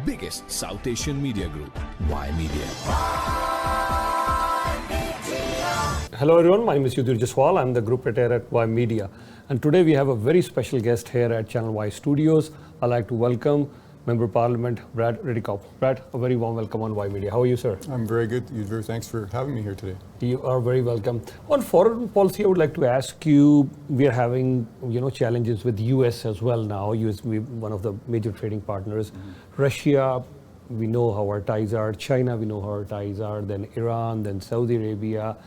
biggest South Asian media group, Ymedia. Hello everyone, my name is Trudeau'S. I'm the group editor at Ymedia. And today we have a very special guest here at Channel Y Studios. I'd like to welcome Member of Parliament Brad Reddycop. Brad, a very warm welcome on Ymedia. How are you, sir? I'm very good. Thanks for having me here today. You are very welcome. On foreign policy, I would like to ask you, we are having challenges with US as well now. US, one of the major trading partners. Russia, we know how our ties are. China, we know how our ties are. Then Iran, then Saudi Arabia.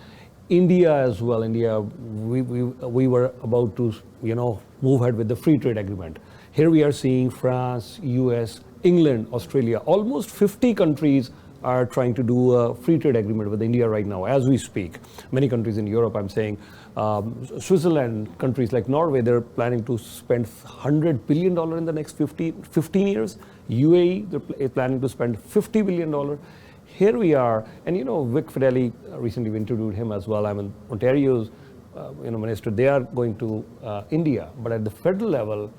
India as well. India, we were about to move ahead with the free trade agreement. Here we are seeing France, US, England, Australia, almost 50 countries are trying to do a free trade agreement with India right now as we speak. Many countries in Europe, I'm saying, Switzerland, countries like Norway, they're planning to spend $100 billion in the next 15 years. UAE, they're planning to spend $50 billion. Here we are, and Vic Fedeli, recently we interviewed him as well. I'm in Ontario's minister. They are going to India, but at the federal level,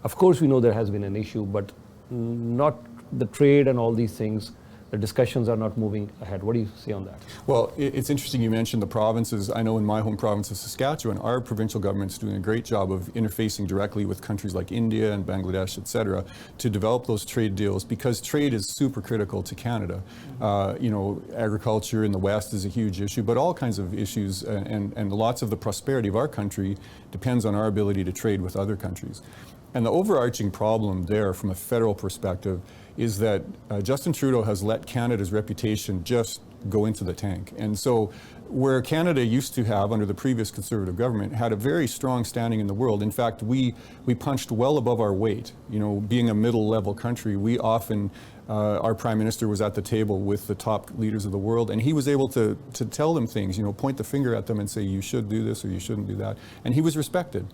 of course, we know there has been an issue, but not the trade and all these things. The discussions are not moving ahead. What do you say on that? Well, it's interesting you mentioned the provinces. I know in my home province of Saskatchewan, our provincial government's doing a great job of interfacing directly with countries like India and Bangladesh, et cetera, to develop those trade deals because trade is super critical to Canada. Agriculture in the West is a huge issue, but all kinds of issues and lots of the prosperity of our country depends on our ability to trade with other countries. And the overarching problem there from a federal perspective is that Justin Trudeau has let Canada's reputation just go into the tank. And so where Canada used to have, under the previous Conservative government, had a very strong standing in the world. In fact, we punched well above our weight. Being a middle-level country, we often, our Prime Minister was at the table with the top leaders of the world, and he was able to tell them things, point the finger at them and say, you should do this or you shouldn't do that. And he was respected.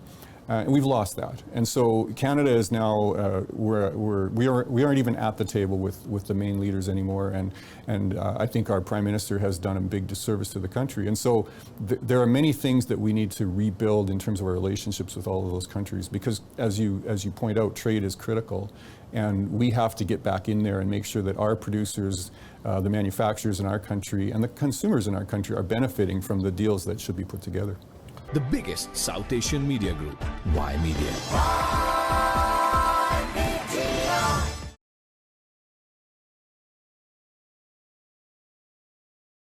And we've lost that, and so Canada is now we aren't even at the table with the main leaders anymore, and I think our Prime Minister has done a big disservice to the country, and so there are many things that we need to rebuild in terms of our relationships with all of those countries, because as you point out, trade is critical, and we have to get back in there and make sure that our producers, the manufacturers in our country, and the consumers in our country are benefiting from the deals that should be put together. The biggest South Asian media group, Ymedia.